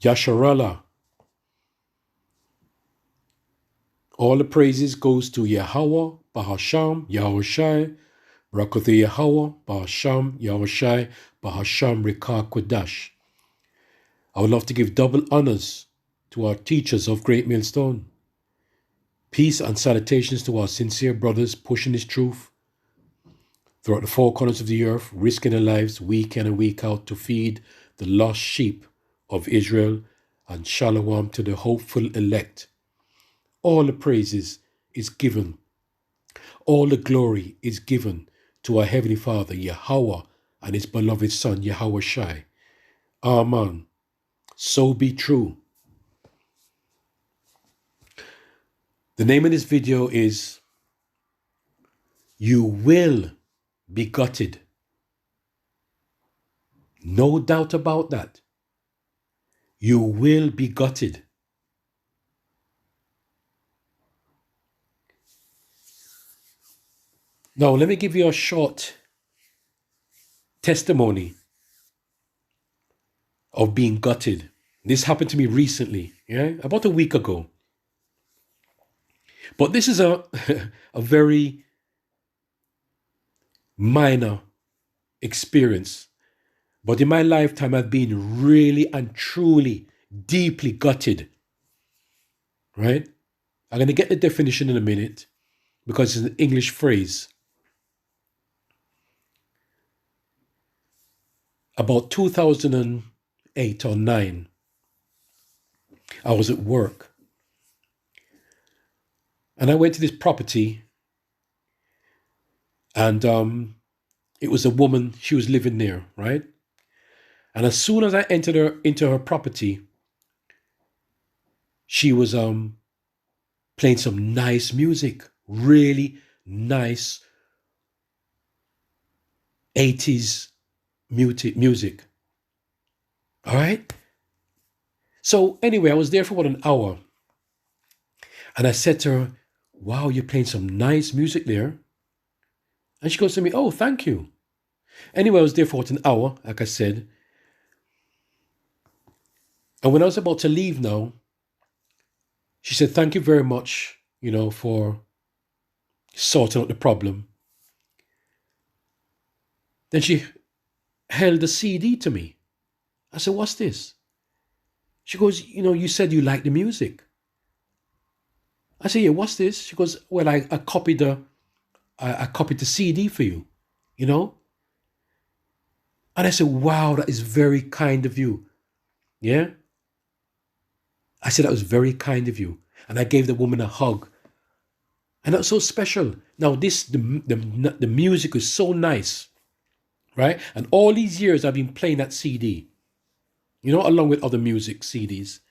Yasharallah. All the praises goes to Yahweh, Bahasham, Yahushai, Barakoth Yahweh, Bahasham, Yahushai, Bahasham, Rikah Kodash. I would love to give double honors to our teachers of Great Millstone. Peace and salutations to our sincere brothers pushing this truth throughout the four corners of the earth, risking their lives week in and week out to feed the lost sheep of Israel, and shalom to the hopeful elect. All the praises is given, all the glory is given to our Heavenly Father, Yahweh, and His beloved Son, Yahweh Shai. Amen. So be true. The name of this video is You Will Be Gutted. No doubt about that. You will be gutted. Now, let me give you a short testimony of being gutted. This happened to me recently, about a week ago. But this is a very minor experience. But in my lifetime, I've been really and truly, deeply gutted. Right? I'm going to get the definition in a minute because it's an English phrase. About 2008 or 9, I was at work. And I went to this property, and it was a woman, she was living there, right? And as soon as I entered into her property, she was playing some nice music, really nice 80s music. All right? So anyway, I was there for about an hour. And I said to her, wow, you're playing some nice music there. And she goes to me, oh, thank you. Anyway, I was there for about an hour, like I said. And when I was about to leave now, she said, thank you very much, for sorting out the problem. Then she held a CD to me. I said, what's this? She goes, you said you liked the music. I said, yeah, what's this? She goes, well, I copied the CD for you, And I said, wow, that is very kind of you. Yeah? I said, that was very kind of you. And I gave the woman a hug. And that was so special. Now, the music was so nice, right? And all these years I've been playing that CD, along with other music CDs.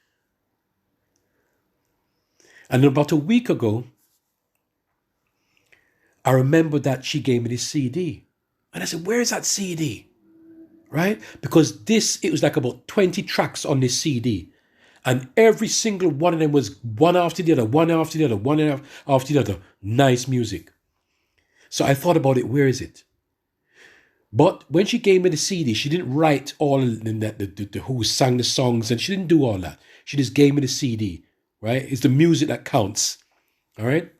And about a week ago, I remember that she gave me this CD. And I said, where is that CD? Right? Because it was like about 20 tracks on this CD. And every single one of them was one after the other, one after the other, one after the other. Nice music. So I thought about it, where is it? But when she gave me the CD, she didn't write all the who sang the songs, and she didn't do all that. She just gave me the CD, right? It's the music that counts, all right?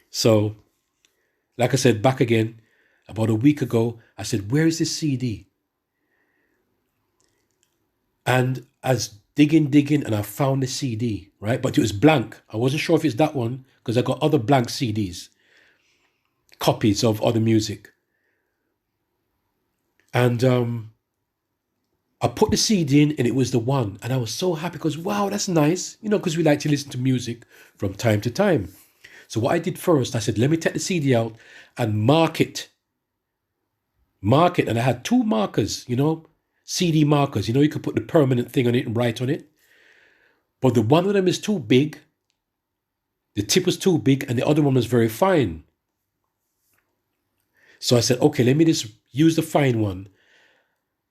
So, like I said, back again, about a week ago, I said, where is this CD? And as digging, and I found the CD, right? But it was blank. I wasn't sure if it's that one because I got other blank CDs, copies of other music. And I put the CD in and it was the one. And I was so happy because, wow, that's nice. Because we like to listen to music from time to time. So what I did first, I said, let me take the CD out and mark it. And I had 2 markers, CD markers. You could put the permanent thing on it and write on it. But the one of them is too big. The tip was too big and the other one was very fine. So I said, okay, let me just use the fine one.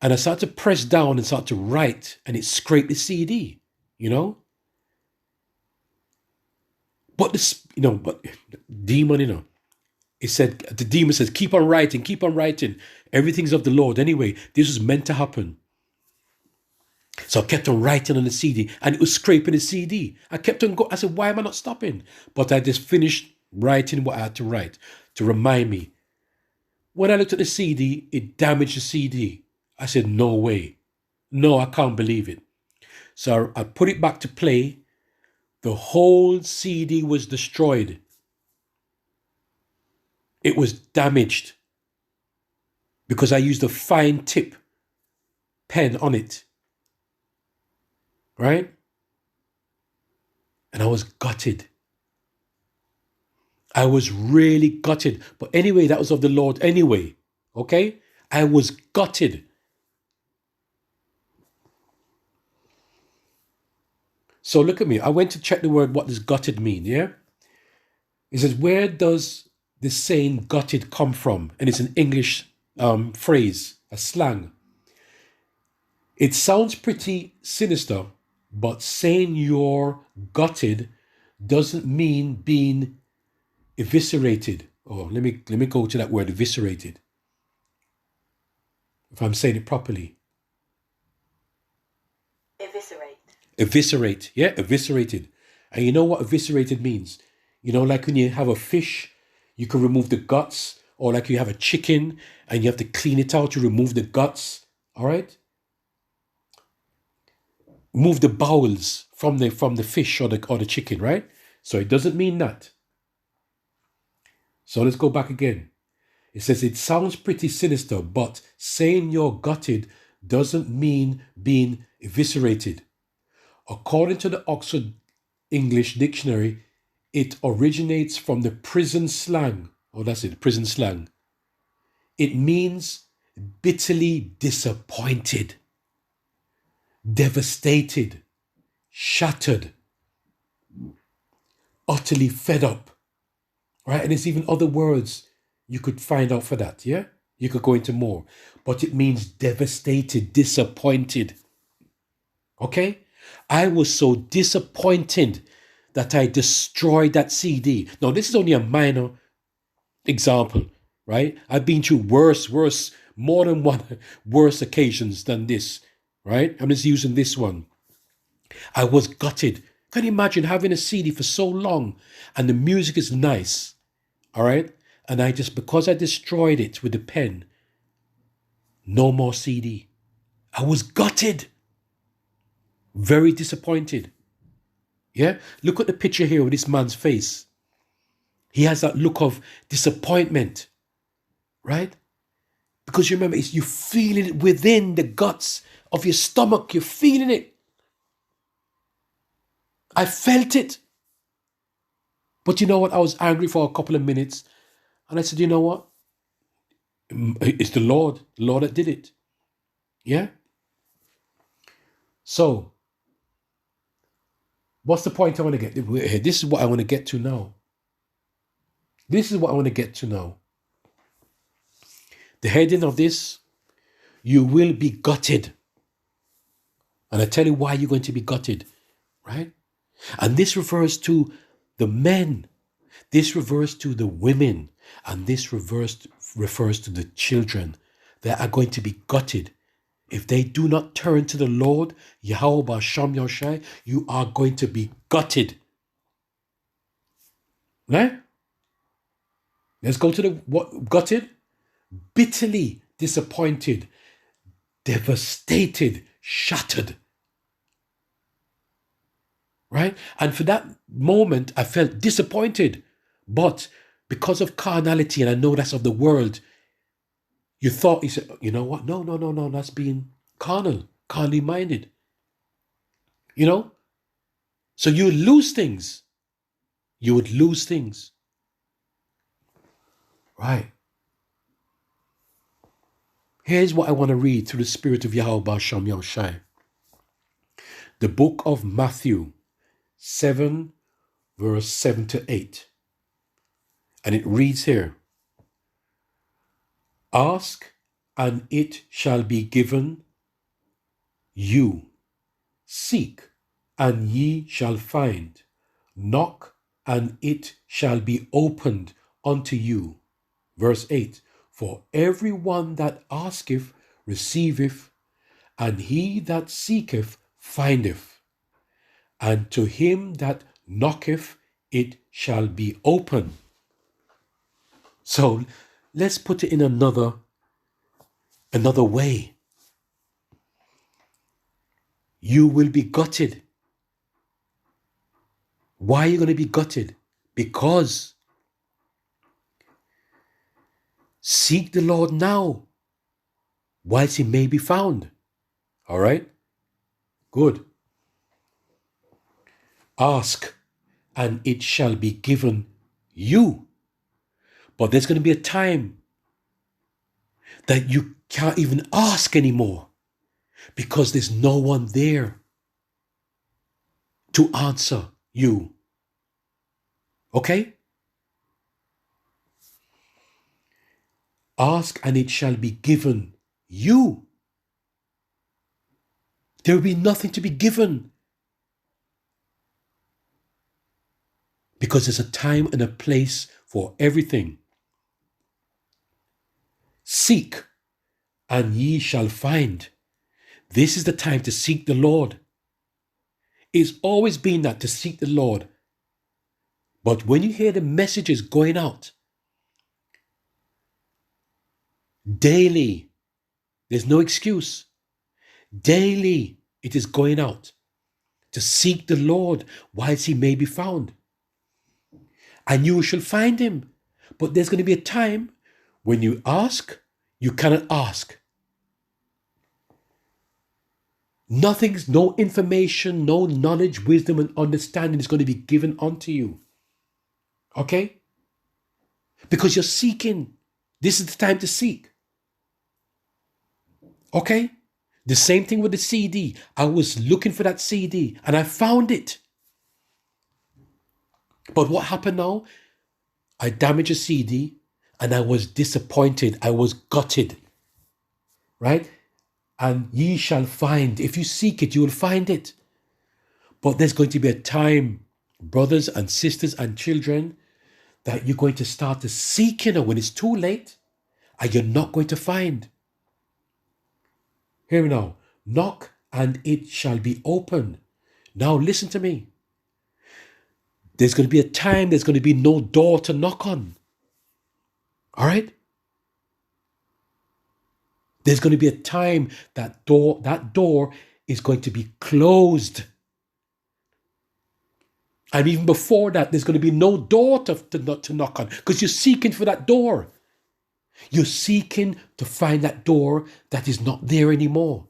And I started to press down and start to write, and it scraped the CD, But but demon, it said, the demon says, keep on writing. Everything's of the Lord. Anyway, this was meant to happen. So I kept on writing on the CD, and it was scraping the CD. I kept on going. I said, why am I not stopping? But I just finished writing what I had to write to remind me. When I looked at the CD, it damaged the CD. I said, no way. No, I can't believe it. So I put it back to play. The whole CD was destroyed. It was damaged because I used a fine tip pen on it. Right? And I was gutted. I was really gutted. But anyway, that was of the Lord anyway. Okay? I was gutted. So look at me. I went to check the word, what does gutted mean? Yeah? It says, where does the saying gutted come from? And it's an English phrase, a slang. It sounds pretty sinister, but saying you're gutted doesn't mean being eviscerated. Oh, let me go to that word, eviscerated. If I'm saying it properly. Eviscerate. Eviscerate, yeah, eviscerated. And you know what eviscerated means? You know, like when you have a fish, you can remove the guts, or like you have a chicken and you have to clean it out to remove the guts. All right? Move the bowels from the fish or the chicken, right? So it doesn't mean that. So let's go back again. It says it sounds pretty sinister, but saying you're gutted doesn't mean being eviscerated. According to the Oxford English Dictionary, it originates from the prison slang. Oh, that's it, prison slang. It means bitterly disappointed, devastated, shattered, utterly fed up. Right? And there's even other words you could find out for that, yeah? You could go into more. But it means devastated, disappointed. Okay? I was so disappointed that I destroyed that CD. Now, this is only a minor example, right? I've been through worse, more than one worse occasions than this, right? I'm just using this one. I was gutted. Can you imagine having a CD for so long and the music is nice, all right? And I just, because I destroyed it with the pen, no more CD. I was gutted. Very disappointed. Yeah? Look at the picture here of this man's face. He has that look of disappointment, right? Because you remember, you feeling it within the guts of your stomach. You're feeling it. I felt it. But you know what? I was angry for a couple of minutes. And I said, you know what? It's the Lord that did it. Yeah? So, what's the point I want to get? This is what I want to get to now. This is what I want to get to now. The heading of this, you will be gutted. And I tell you why you're going to be gutted, right? And this refers to the men. This refers to the women. And this refers to the children that are going to be gutted. If they do not turn to the Lord, Yahweh Basham Yoshai, you are going to be gutted. Right? Let's go to the what gutted? Bitterly disappointed, devastated, shattered. Right? And for that moment, I felt disappointed. But because of carnality, and I know that's of the world, you thought, you said, you know what? No, that's being carnally minded. You know? So you would lose things. You would lose things. Right. Here's what I want to read through the Spirit of Yahweh Basham Yoshai. The book of Matthew 7, verse 7 to 8. And it reads here, ask and it shall be given you. Seek and ye shall find. Knock and it shall be opened unto you. Verse 8, for every one that asketh receiveth, and he that seeketh findeth, and to him that knocketh it shall be open. So let's put it in another way. You will be gutted. Why are you going to be gutted? Because seek the Lord now, whilst he may be found. All right? Good. Ask, and it shall be given you. But there's going to be a time that you can't even ask anymore because there's no one there to answer you. Okay? Ask, and it shall be given you. There will be nothing to be given because there's a time and a place for everything. Seek, and ye shall find. This is the time to seek the Lord. It's always been that, to seek the Lord. But when you hear the messages going out daily, there's no excuse. Daily it is going out to seek the Lord whilst he may be found. And you shall find him. But there's going to be a time when you ask, you cannot ask. Nothing's, no information, no knowledge, wisdom, and understanding is going to be given unto you. Okay? Because you're seeking. This is the time to seek. Okay? The same thing with the CD. I was looking for that CD and I found it. But what happened now? I damaged a CD and I was disappointed. I was gutted. Right? And ye shall find. If you seek it, you will find it. But there's going to be a time, brothers and sisters and children, that you're going to start to seek, when it's too late, and you're not going to find. Hear me now. Knock, and it shall be open. Now listen to me. There's going to be a time, there's going to be no door to knock on. All right? There's going to be a time that door is going to be closed. And even before that, there's going to be no door to knock on, because you're seeking for that door. You're seeking to find that door that is not there anymore.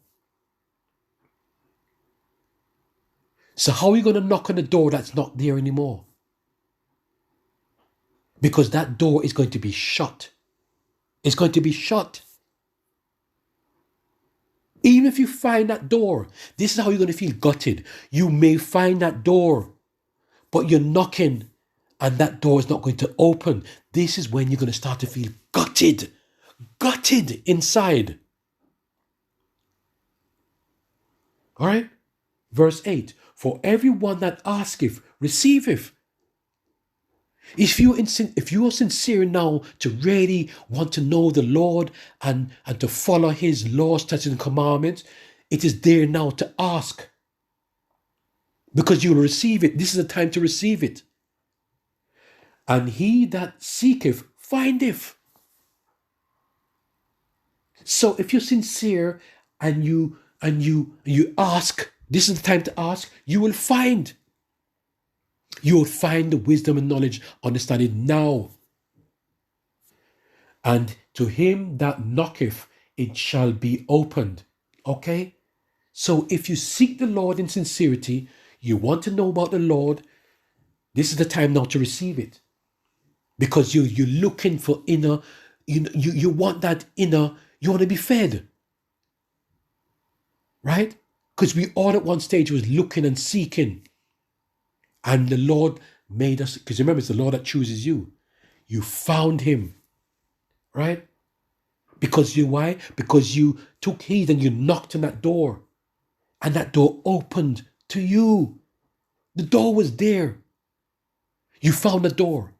So how are you going to knock on the door that's not there anymore? Because that door is going to be shut. It's going to be shut. Even if you find that door, this is how you're going to feel gutted. You may find that door, but you're knocking and that door is not going to open. This is when you're going to start to feel gutted inside. All right? Verse 8, for everyone that asketh, receiveth. If you are sincere now to really want to know the Lord and to follow his laws, statutes, and commandments, it is there now to ask. Because you will receive it. This is the time to receive it. And he that seeketh, findeth. So if you're sincere and you ask, this is the time to ask, you will find. You will find the wisdom and knowledge, understanding now. And to him that knocketh, it shall be opened. Okay? So if you seek the Lord in sincerity, you want to know about the Lord, this is the time now to receive it. Because you're looking for inner, you want that inner, you want to be fed. Right? Because we all at one stage was looking and seeking. And the Lord made us, because remember, it's the Lord that chooses you. You found him. Right? Because why? Because you took heed and you knocked on that door. And that door opened to you. The door was there. You found the door.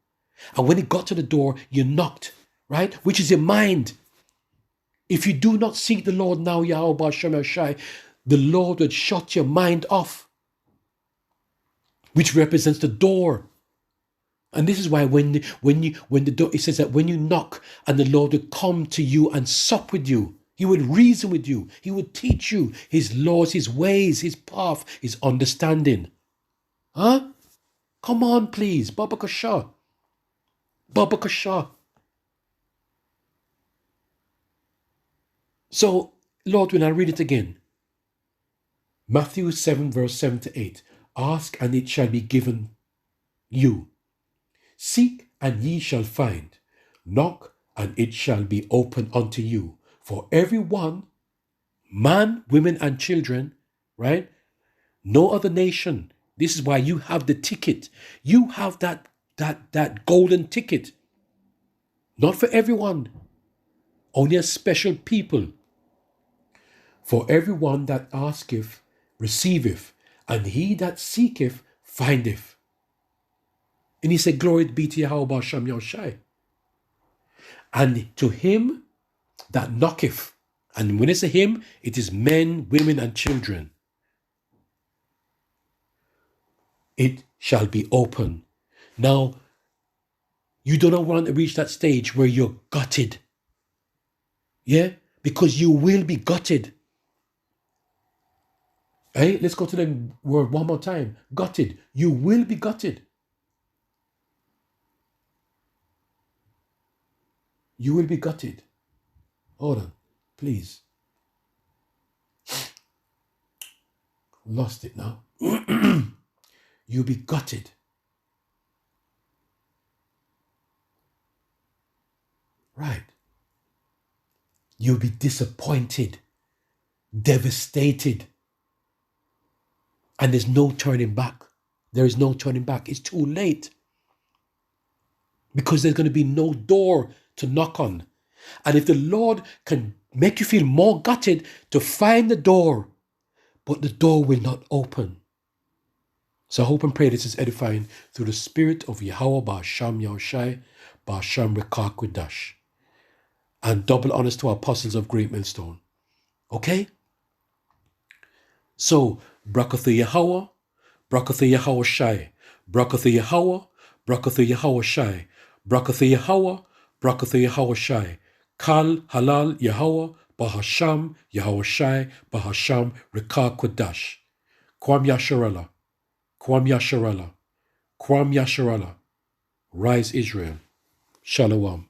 And when it got to the door, you knocked, right? Which is your mind. If you do not seek the Lord now, Yahweh Shem Shai, the Lord would shut your mind off, which represents the door. And this is why when the door, it says that when you knock and the Lord would come to you and sup with you, he would reason with you, he would teach you his laws, his ways, his path, his understanding. Huh? Come on, please. Baba Kasha. Baba Kasha. So, Lord, when I read it again, Matthew 7, verse 7 to 8, ask and it shall be given you. Seek and ye shall find. Knock and it shall be opened unto you. For everyone, man, women, and children, right? No other nation. This is why you have the ticket. You have that golden ticket. Not for everyone. Only a special people. For everyone that asketh, receiveth, and he that seeketh, findeth. And he said, glory be to Yahweh Ba'asham Yahushai. And to him that knocketh, and when it's a him, it is men, women, and children. It shall be open. Now, you do not want to reach that stage where you're gutted. Yeah? Because you will be gutted. Hey, let's go to the word one more time. Gutted. You will be gutted. You will be gutted. Hold on, please. Lost it now. You'll be gutted. Right. You'll be disappointed, devastated. And there's no turning back. There is no turning back. It's too late. Because there's going to be no door to knock on. And if the Lord can make you feel more gutted to find the door, but the door will not open. So I hope and pray this is edifying through the spirit of Yahweh Ba'asham Yahushai Ba'asham Rekah Kodash. And double honors to our apostles of Great Millstone. Okay? So, Brakatha Yahweh, Brakatha Yahweh Shai, Brakatha Yahweh, Brakatha Yahweh Shai, Brakatha Yahweh, Brakatha Yahweh Shai, Kal Halal Yahweh, Bahasham Yahweh Shai, Bahasham Rekah Kodash. Kwam Yasharallah, Kwam Yasharallah, Kwam Yasharallah. Rise Israel. Shalom.